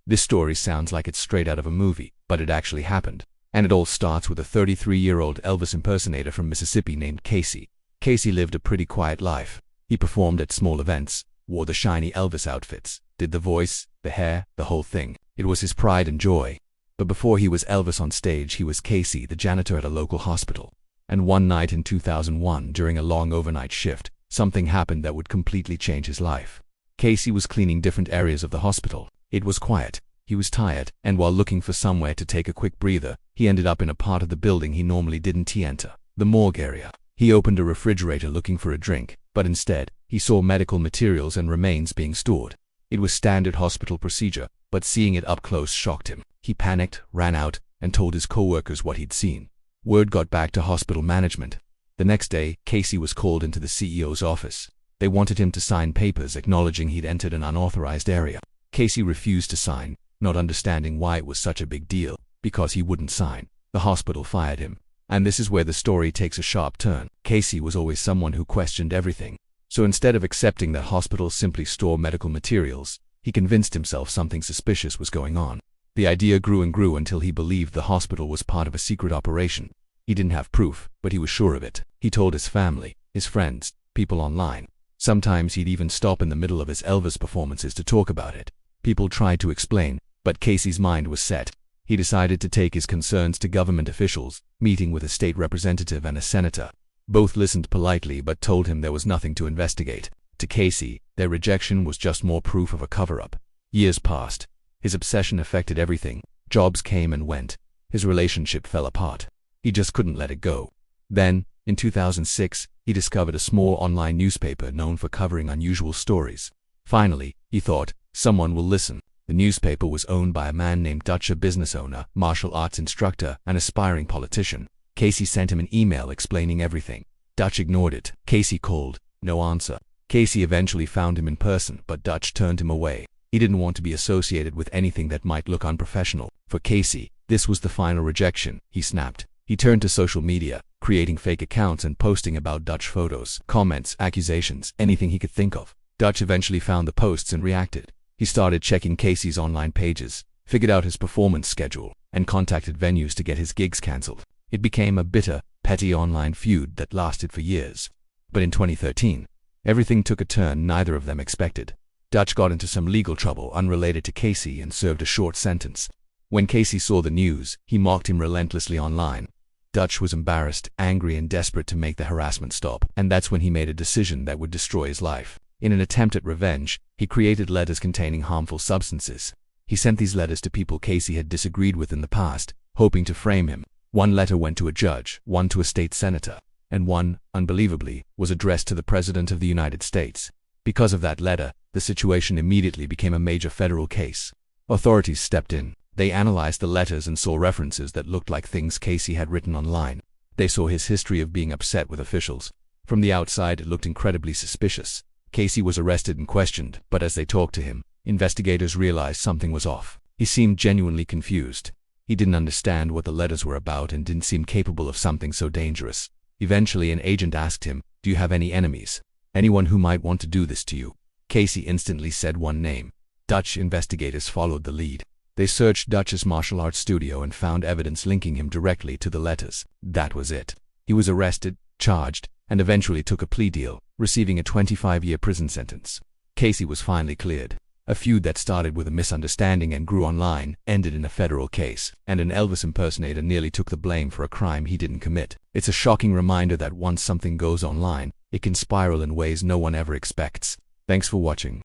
This story sounds like it's straight out of a movie, but it actually happened. And it all starts with a 33-year-old Elvis impersonator from Mississippi named Casey. Casey lived a pretty quiet life. He performed at small events, wore the shiny Elvis outfits, did the voice, the hair, the whole thing. It was his pride and joy. But before he was Elvis on stage, he was Casey, the janitor at a local hospital. And one night in 2001, during a long overnight shift, something happened that would completely change his life. Casey was cleaning different areas of the hospital. It was quiet. He was tired, and while looking for somewhere to take a quick breather, he ended up in a part of the building he normally didn't enter, the morgue area. He opened a refrigerator looking for a drink, but instead, he saw medical materials and remains being stored. It was standard hospital procedure, but seeing it up close shocked him. He panicked, ran out, and told his co-workers what he'd seen. Word got back to hospital management. The next day, Casey was called into the CEO's office. They wanted him to sign papers acknowledging he'd entered an unauthorized area. Casey refused to sign, not understanding why it was such a big deal. Because he wouldn't sign, the hospital fired him. And this is where the story takes a sharp turn. Casey was always someone who questioned everything. So instead of accepting that hospitals simply store medical materials, he convinced himself something suspicious was going on. The idea grew and grew until he believed the hospital was part of a secret operation. He didn't have proof, but he was sure of it. He told his family, his friends, people online. Sometimes he'd even stop in the middle of his Elvis performances to talk about it. People tried to explain, but Casey's mind was set. He decided to take his concerns to government officials, meeting with a state representative and a senator. Both listened politely but told him there was nothing to investigate. To Casey, their rejection was just more proof of a cover-up. Years passed. His obsession affected everything. Jobs came and went. His relationship fell apart. He just couldn't let it go. Then, in 2006, he discovered a small online newspaper known for covering unusual stories. Finally, he thought, someone will listen. The newspaper was owned by a man named Dutch, a business owner, martial arts instructor, and aspiring politician. Casey sent him an email explaining everything. Dutch ignored it. Casey called. No answer. Casey eventually found him in person, but Dutch turned him away. He didn't want to be associated with anything that might look unprofessional. For Casey, this was the final rejection. He snapped. He turned to social media, creating fake accounts and posting about Dutch photos, comments, accusations, anything he could think of. Dutch eventually found the posts and reacted. He started checking Casey's online pages, figured out his performance schedule, and contacted venues to get his gigs cancelled. It became a bitter, petty online feud that lasted for years. But in 2013, everything took a turn neither of them expected. Dutch got into some legal trouble unrelated to Casey and served a short sentence. When Casey saw the news, he mocked him relentlessly online. Dutch was embarrassed, angry, and desperate to make the harassment stop, and that's when he made a decision that would destroy his life. In an attempt at revenge, he created letters containing harmful substances. He sent these letters to people Casey had disagreed with in the past, hoping to frame him. One letter went to a judge, one to a state senator, and one, unbelievably, was addressed to the President of the United States. Because of that letter, the situation immediately became a major federal case. Authorities stepped in. They analyzed the letters and saw references that looked like things Casey had written online. They saw his history of being upset with officials. From the outside, it looked incredibly suspicious. Casey was arrested and questioned, but as they talked to him, investigators realized something was off. He seemed genuinely confused. He didn't understand what the letters were about and didn't seem capable of something so dangerous. Eventually, an agent asked him, "Do you have any enemies? Anyone who might want to do this to you?" Casey instantly said one name. Dutch investigators followed the lead. They searched Dutch's martial arts studio and found evidence linking him directly to the letters. That was it. He was arrested, charged, and eventually took a plea deal, receiving a 25-year prison sentence. Casey was finally cleared. A feud that started with a misunderstanding and grew online ended in a federal case, and an Elvis impersonator nearly took the blame for a crime he didn't commit. It's a shocking reminder that once something goes online, it can spiral in ways no one ever expects. Thanks for watching.